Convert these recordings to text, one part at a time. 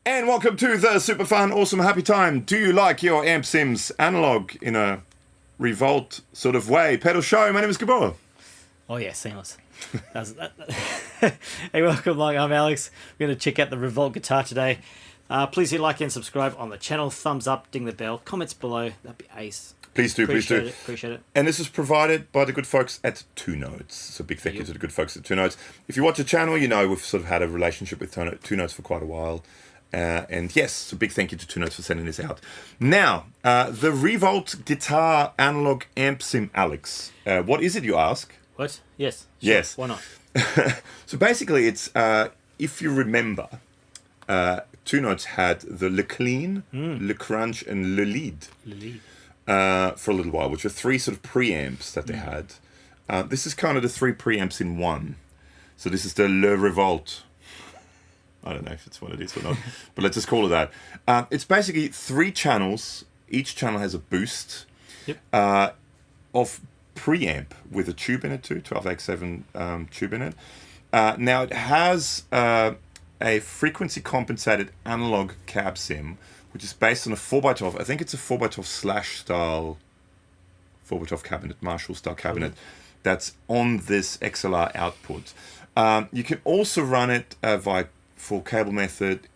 And welcome to the super fun, awesome, happy time. Do you like your amp sims analog in a ReVolt sort of way? Pedal show. My name is Gabor. Oh yeah, seamless. Hey, welcome. I'm Alex. We're going to check out the ReVolt Guitar today. Please hit like and subscribe on the channel. Thumbs up, ding the bell. Comments below. That'd be ace. Please do, Appreciate please do. Appreciate it. And this is provided by the good folks at Two Notes. So big thank you to the good folks at Two Notes. If you watch the channel, you know we've sort of had a relationship with Two Notes for quite a while. And yes, so big thank you to Two Notes for sending this out. Now, the ReVolt Guitar analog amp sim, Alex. What is it, you ask? What? Yes. Sure. Yes. Why not? So basically, it's if you remember, Two Notes had the Le Clean, Le Crunch, and Le Lead for a little while, which were three sort of preamps that they had. This is kind of the three preamps in one. So this is the Le Revolt. I don't know if it's what it is or not, but let's just call it that. It's basically three channels. Each channel has a boost of preamp with a tube in it too, 12X7 tube in it. Now it has a frequency compensated analog cab sim, which is based on a 4x12. I think it's a 4x12 slash style 4x12 cabinet, Marshall style cabinet, that's on this XLR output. You can also run it via full cable method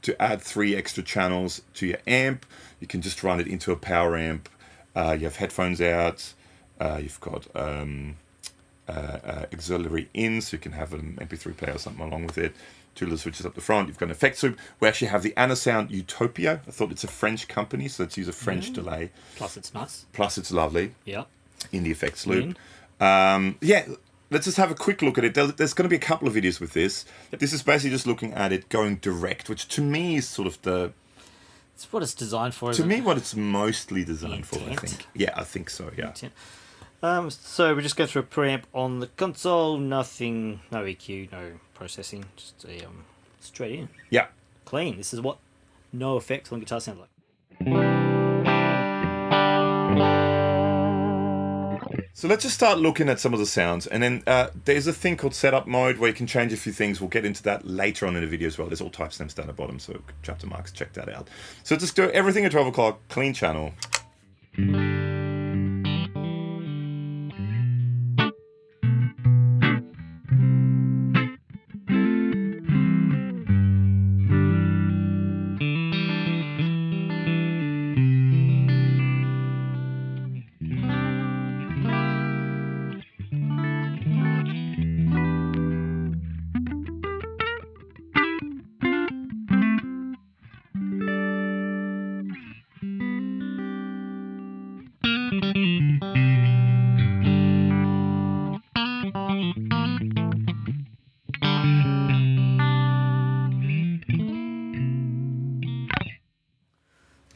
to add 3 extra channels to your amp. You can just run it into a power amp. You have headphones out. You've got auxiliary in, so you can have an MP3 player or something along with it. 2 little switches up the front. You've got an effects loop. We actually have the Anasound Utopia. I thought it's a French company, so let's use a French delay. Plus it's nice. Plus it's lovely. Yeah. In the effects loop. Yeah. Let's just have a quick look at it. There's going to be a couple of videos with this. This is basically just looking at it going direct, which to me is sort of the... It's what it's designed for, To me, what it's mostly designed for, I think. Yeah, I think so, yeah. So we just go through a preamp on the console. Nothing, no EQ, no processing. Just a straight in. Yeah. Clean. This is what no effects on guitar sounds like. So let's just start looking at some of the sounds, and then there's a thing called setup mode where you can change a few things. We'll get into that later on in the video as well. There's all timestamps down the bottom, so chapter marks, check that out. So just do everything at 12 o'clock, clean channel.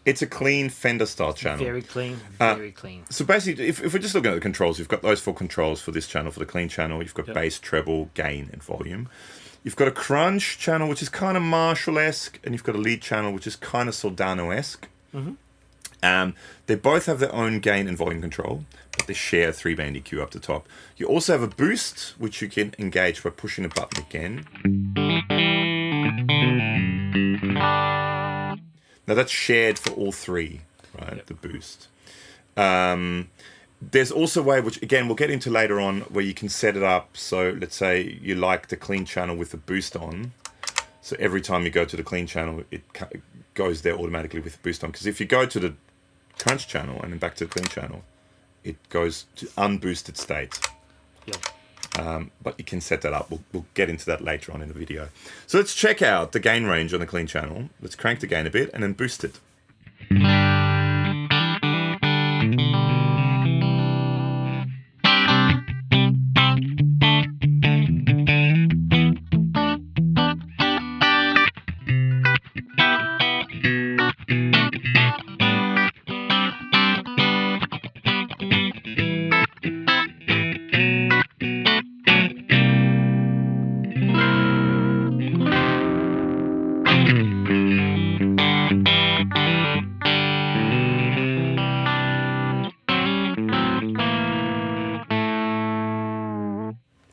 It's a clean Fender style channel. Very clean, very clean. So basically, if we're just looking at the controls, you've got those 4 controls for this channel, for the clean channel. You've got bass, treble, gain, and volume. You've got a crunch channel, which is kind of Marshall-esque, and you've got a lead channel, which is kind of Soldano-esque. They both have their own gain and volume control, but they share a 3-band EQ up the top. You also have a boost, which you can engage by pushing a button again. Now that's shared for all 3, right? The boost. There's also a way, which again we'll get into later on, where you can set it up. So let's say you like the clean channel with the boost on. So every time you go to the clean channel, it goes there automatically with the boost on. Because if you go to the crunch channel and then back to the clean channel, it goes to unboosted state. But you can set that up. We'll get into that later on in the video. So let's check out the gain range on the clean channel. Let's crank the gain a bit and then boost it.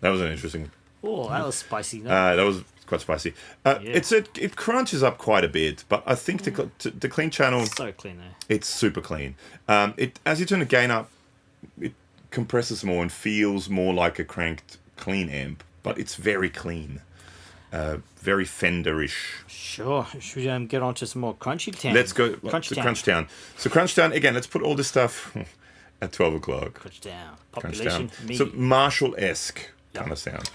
That was an interesting... Oh, that was spicy. No? That was quite spicy. It crunches up quite a bit, but I think the clean channel... So clean there. It's super clean. As you turn the gain up, it compresses more and feels more like a cranked clean amp, but it's very clean. Very Fender-ish. Sure. Should we get on to some more Crunchy Town? Let's go to Crunch Town. So Crunch Town, again, let's put all this stuff at 12 o'clock. Crunch Town. Population. Crunch Town. So Marshall-esque kind of sound.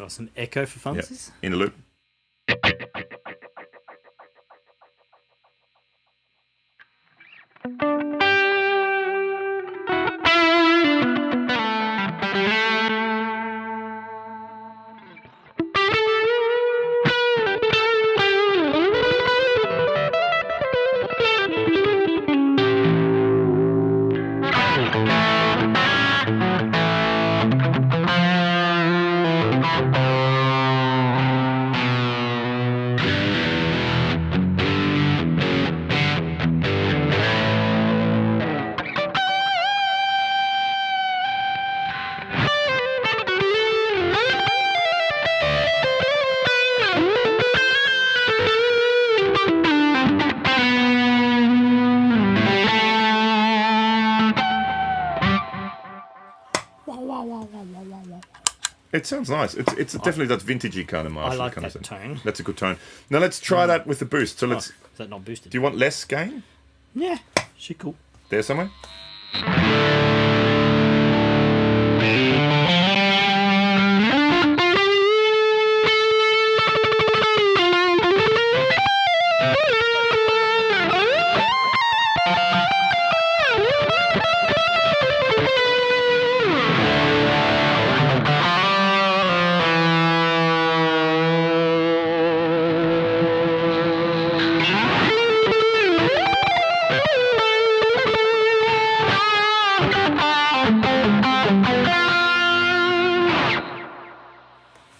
Some echo for funsies. In the loop. It sounds nice. It's definitely that vintagey kind of Marshall. I like kind that of tone. That's a good tone. Now let's try that with the boost. So let's. Is that not boosted? Do you want less gain? Yeah, she cool. There somewhere.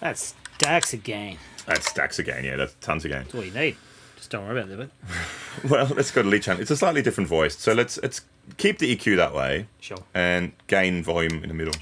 That's stacks again. That's stacks again, yeah, that's tons again. That's all you need. Just don't worry about it. Well, let's go to lead channel. It's a slightly different voice, so let's keep the EQ that way. Sure. And gain volume in the middle.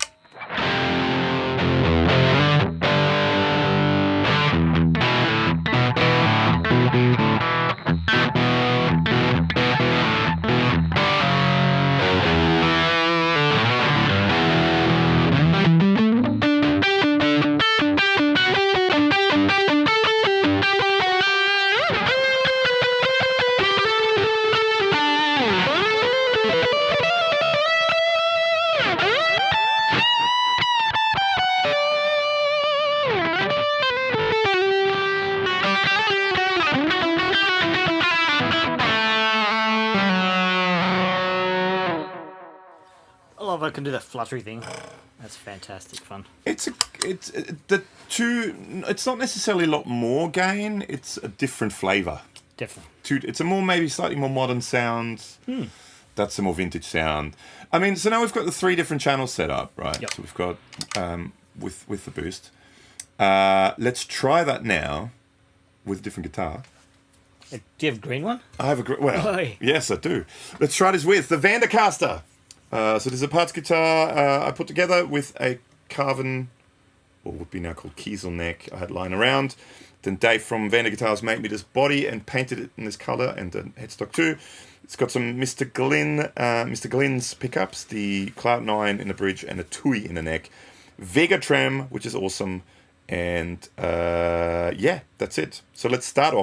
I can do that fluttery thing. That's fantastic fun. It's not necessarily a lot more gain. It's a different flavour. Definitely. It's a maybe slightly more modern sound. That's a more vintage sound. I mean, so now we've got the 3 different channels set up, right? Yep. So we've got with the boost. Let's try that now with a different guitar. Do you have a green one? I have a green. Well, Oi. yes, I do. Let's try this with the VanderCaster. So there's a parts guitar I put together with a carven, what would be now called Kiesel neck I had lying around. Then Dave from Vander Guitars made me this body and painted it in this colour, and the headstock too. It's got some Mr. Glenn's pickups, the Cloud 9 in the bridge and a Tui in the neck. Vega Trem, which is awesome. And yeah, that's it. So let's start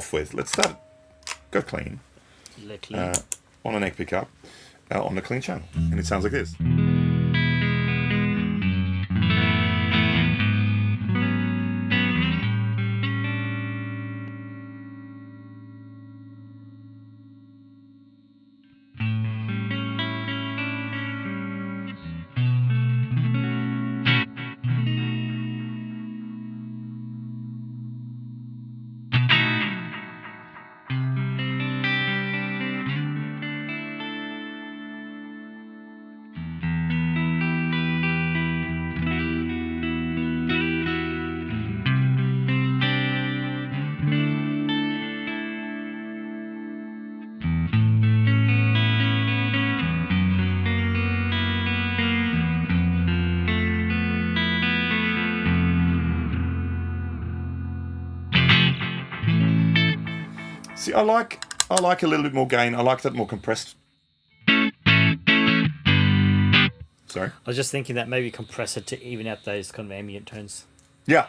go clean. On a neck pickup. On the clean channel, and it sounds like this. See, I like a little bit more gain. I like that more compressed. Sorry? I was just thinking that maybe compress it to even out those kind of ambient tones. Yeah.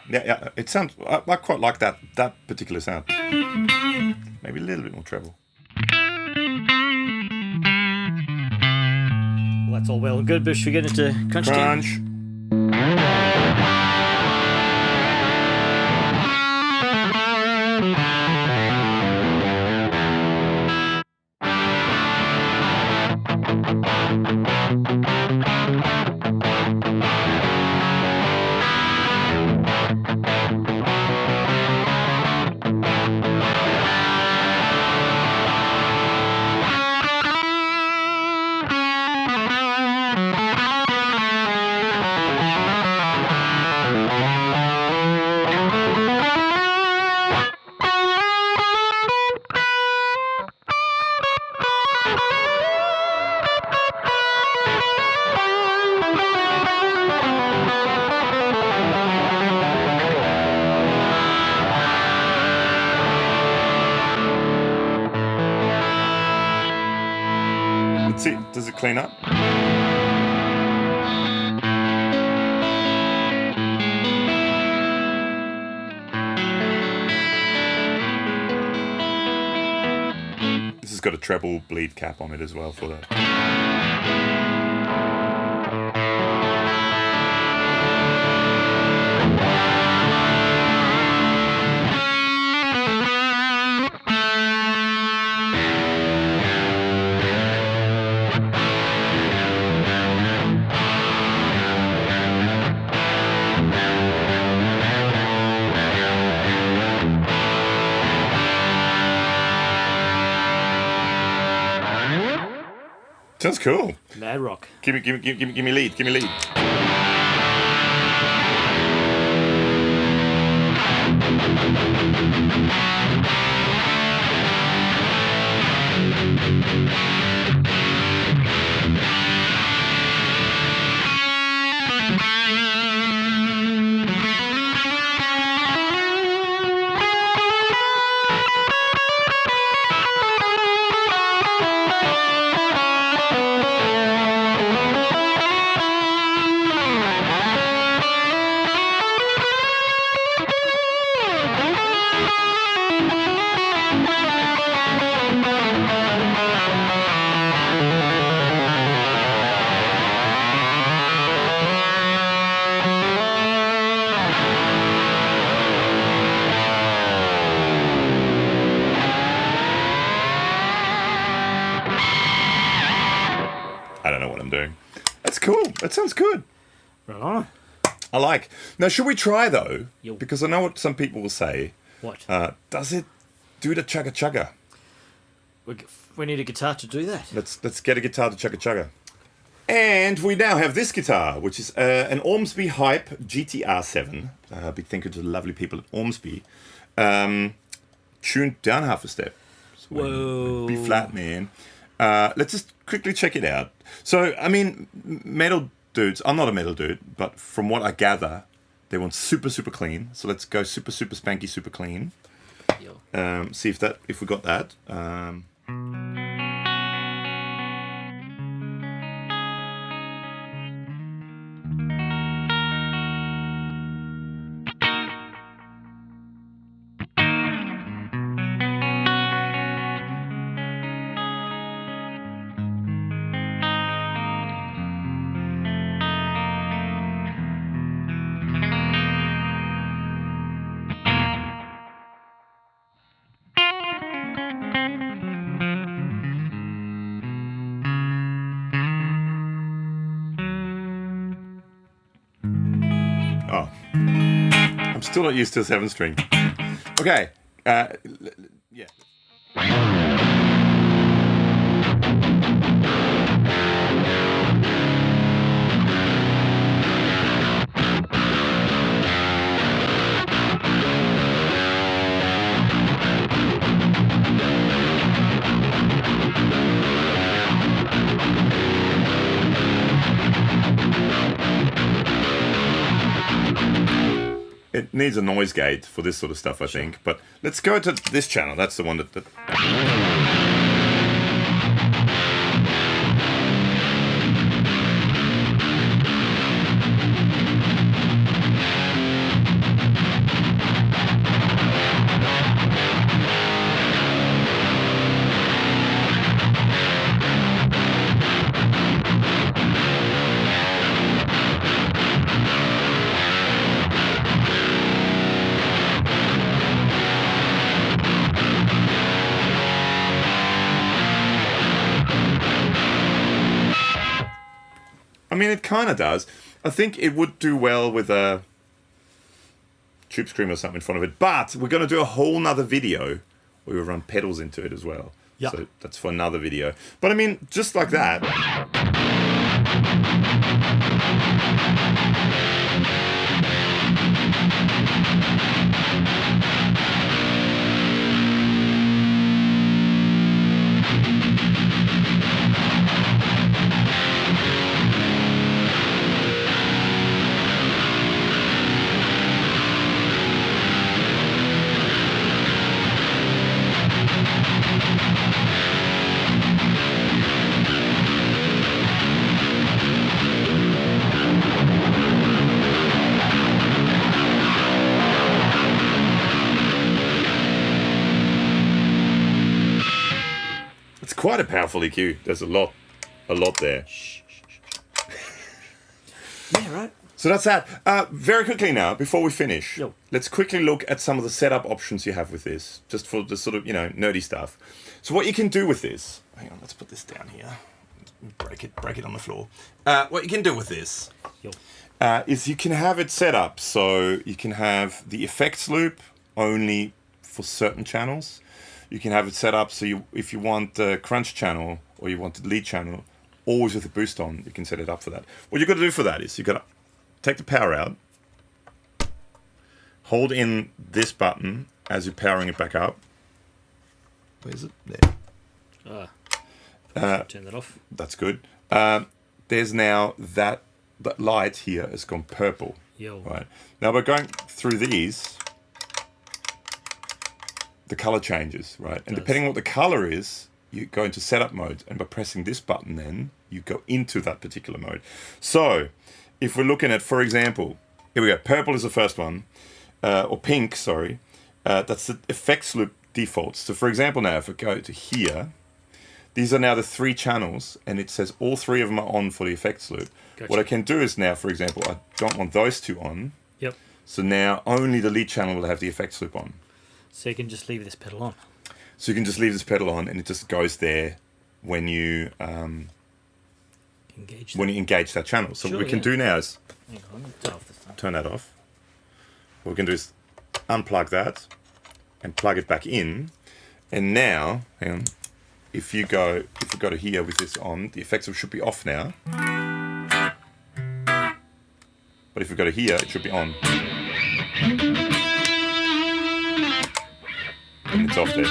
It sounds. I quite like that particular sound. Maybe a little bit more treble. Well, that's all well and good, but should we get into crunch time? Crunch. Let's see, does it clean up? This has got a treble bleed cap on it as well for that. Sounds cool. Mad rock. Give me lead. Give me lead. I don't know what I'm doing. That's cool. That sounds good. Right on. I like. Now, should we try though? Yo. Because I know what some people will say. What? Does it do the chugga chugga? We need a guitar to do that. Let's get a guitar to chugga chugga. And we now have this guitar, which is an Ormsby Hype GTR 7. Big thank you to the lovely people at Ormsby. Tuned down half a step. So Whoa. B flat, man. Let's just quickly check it out. So, I mean, metal dudes, I'm not a metal dude, but from what I gather, they want super, super clean. So let's go super, super spanky, super clean. Yo. See if we got that. Oh, I'm still not used to a 7-string. Okay, yeah. needs a noise gate for this sort of stuff, I think. But let's go to this channel. That's the one that... I mean, it kind of does. I think it would do well with a tube screamer or something in front of it. But we're going to do a whole nother video where we run pedals into it as well. Yeah. So that's for another video. But I mean, just like that. Quite a powerful EQ. There's a lot there. Yeah, right. So that's that. Very quickly now, before we finish, let's quickly look at some of the setup options you have with this, just for the sort of, nerdy stuff. So what you can do with this, hang on, let's put this down here. Break it on the floor. What you can do with this is you can have it set up so you can have the effects loop only for certain channels. You can have it set up so if you want the crunch channel or you want the lead channel, always with the boost on, you can set it up for that. What you've got to do for that is you've got to take the power out, hold in this button as you're powering it back up. Where is it? There. Turn that off. That's good. There's now that light here has gone purple. Right. Now by going through these, the color changes, right? And depending on what the color is, you go into setup mode, and by pressing this button then, you go into that particular mode. So, if we're looking at, for example, here we go, purple is the first one, or pink, sorry, that's the effects loop defaults. So for example now, if I go to here, these are now the 3 channels, and it says all 3 of them are on for the effects loop. Gotcha. What I can do is now, for example, I don't want those 2 on. Yep. So now only the lead channel will have the effects loop on. So you can just leave this pedal on. So you can just leave this pedal on, and it just goes there when you engage that channel. So what we can do now is turn that off. What we can do is unplug that and plug it back in. And now, hang on, if we go to here with this on, the effects should be off now. But if we go to here, it should be on. And it's off there.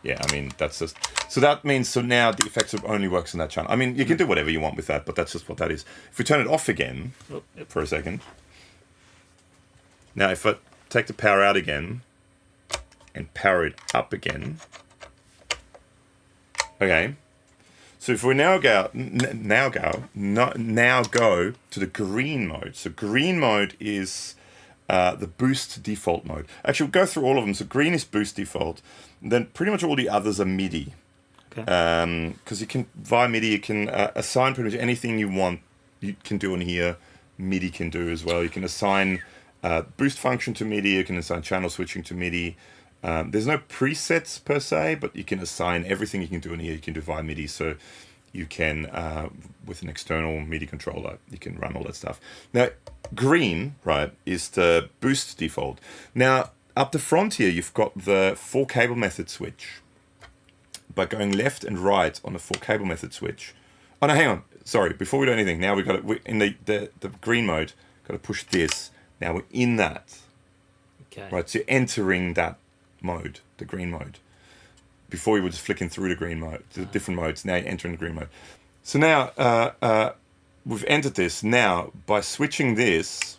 Yeah, I mean, that's just... So that means, so now the effects loop only works on that channel. I mean, you can do whatever you want with that, but that's just what that is. If we turn it off again, for a second. Now, if I take the power out again, and power it up again. Okay. So if we now go to the green mode. So green mode is... the boost default mode. Actually, we'll go through all of them. So green is boost default. Then pretty much all the others are MIDI. Okay. Because you can, via MIDI, you can assign pretty much anything you want. You can do on here. MIDI can do as well. You can assign boost function to MIDI. You can assign channel switching to MIDI. There's no presets per se, but you can assign everything you can do in here. You can do via MIDI. So you can, with an external MIDI controller, you can run all that stuff. Now, green, right, is the boost default. Now, up the front here, you've got the 4 cable method switch. By going left and right on the 4 cable method switch. Oh no, hang on. Sorry, before we do anything, now we've got it in the green mode, got to push this. Now we're in that. Okay. Right, so you're entering that mode, the green mode. Before you were just flicking through the green mode, the different modes. Now you're entering the green mode. So now, we've entered this. Now, by switching this,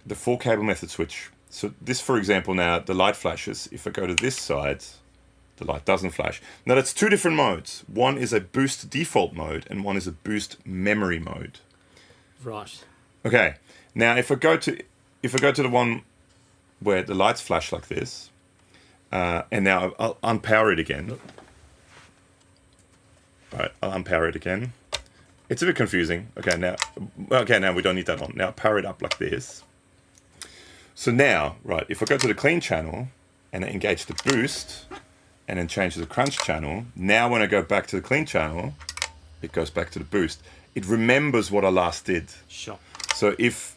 the 4-cable method switch. So this, for example, now, the light flashes. If I go to this side, the light doesn't flash. Now, that's two different modes. One is a boost default mode, and one is a boost memory mode. Right. Okay. Now, if I go to the one where the lights flash like this, and now I'll unpower it again. All right, I'll unpower it again. It's a bit confusing. Okay, now we don't need that on. Now power it up like this. So now, right, if I go to the clean channel and I engage the boost and then change to the crunch channel, now when I go back to the clean channel, it goes back to the boost. It remembers what I last did. Sure. So if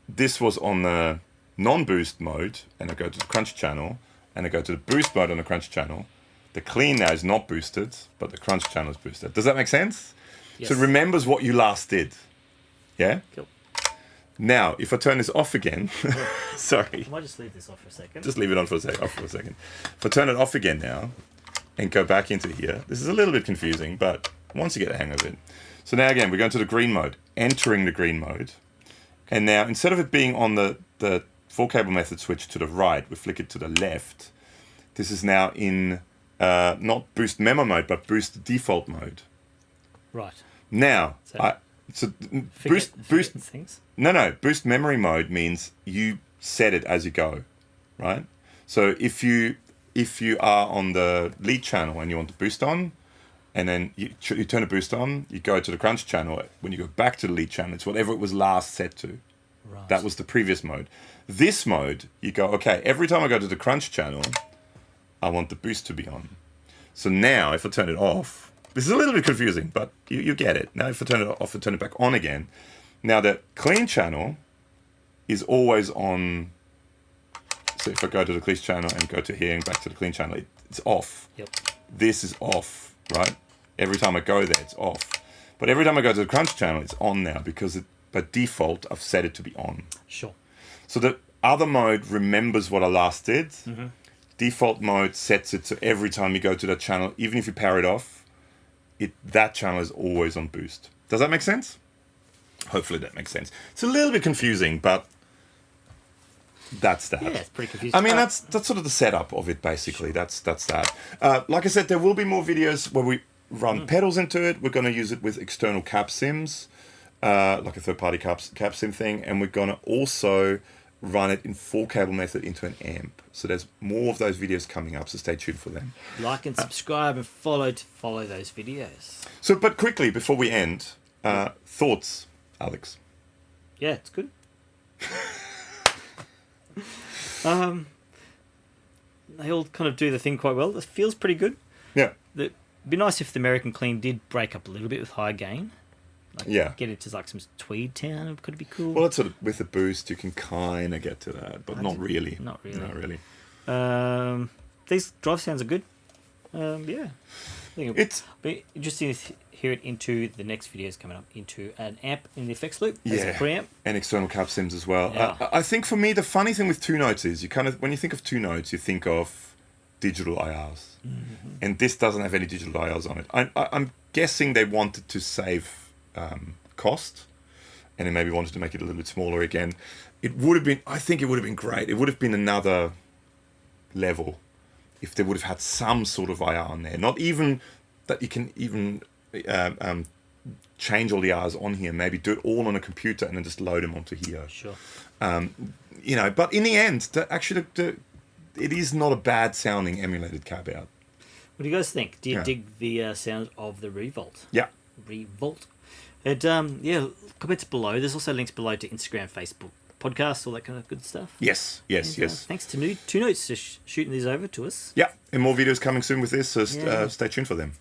this was on the non-boost mode and I go to the crunch channel and I go to the boost mode on the crunch channel, the clean now is not boosted, but the crunch channel is boosted. Does that make sense? Yes. So it remembers what you last did. Yeah? Cool. Now, if I turn this off again, sorry. I might just leave this off for a second. Just leave it on for a second. Off for a second. If I turn it off again now and go back into here, this is a little bit confusing, but once you get the hang of it. So now again, we're going to the green mode, entering the green mode. And now, instead of it being on the 4-cable method switch to the right, we flick it to the left. This is now in not boost memo mode, but boost default mode. Right. Now, boost things. No, boost memory mode means you set it as you go, right? So if you are on the lead channel and you want the boost on, and then you turn the boost on, you go to the crunch channel. When you go back to the lead channel, it's whatever it was last set to. Right. That was the previous mode. This mode, you go, okay, every time I go to the crunch channel, I want the boost to be on. So now, if I turn it off, this is a little bit confusing, but you get it. Now, if I turn it off and turn it back on again, now the clean channel is always on. So if I go to the clean channel and go to here and back to the clean channel, it's off. Yep. This is off, right? Every time I go there, it's off. But every time I go to the crunch channel, it's on now because by default, I've set it to be on. Sure. So the other mode remembers what I last did. Mm-hmm. Default mode sets it so every time you go to that channel, even if you power it off, that channel is always on boost. Does that make sense? Hopefully that makes sense. It's a little bit confusing, but that's that. Yeah, it's pretty confusing. I mean, that's sort of the setup of it, basically. That's that. Like I said, there will be more videos where we run pedals into it. We're going to use it with external cap sims, like a third-party cap sim thing, and we're going to also run it in 4-cable method into an amp. So there's more of those videos coming up, so stay tuned for them. Like and subscribe and follow those videos. So, but quickly, before we end, thoughts, Alex? Yeah, it's good. They all kind of do the thing quite well. It feels pretty good. Yeah. It'd be nice if the American Clean did break up a little bit with high gain. Like Yeah. Get into like some tweed town. Could it be cool? Well, it's sort of with the boost, you can kind of get to that, but not really. Not really. Not really. These drive sounds are good. Yeah. I think It's be interesting to hear it into the next videos coming up, into an amp in the effects loop as yeah, a preamp. and external cap sims as well. Yeah. I think for me, the funny thing with 2 notes is you kind of, when you think of 2 notes, you think of digital IRs, and this doesn't have any digital IRs on it. I'm guessing they wanted to save cost, and they maybe wanted to make it a little bit smaller again. It would have been, I think it would have been great. It would have been another level if they would have had some sort of IR on there. Not even that you can even change all the IRs on here. Maybe do it all on a computer and then just load them onto here. Sure. But in the end, it is not a bad sounding emulated cab out. What do you guys think? Do you Yeah. dig the sound of the ReVolt? Yeah. ReVolt. And comments below. There's also links below to Instagram, Facebook, podcasts, all that kind of good stuff. Yes. And, thanks to 2 Notes for shooting these over to us. Yeah, and more videos coming soon with this, so Yeah. stay tuned for them.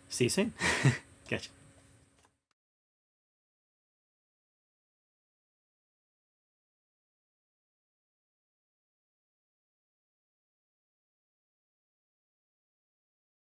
See you soon. Catch you.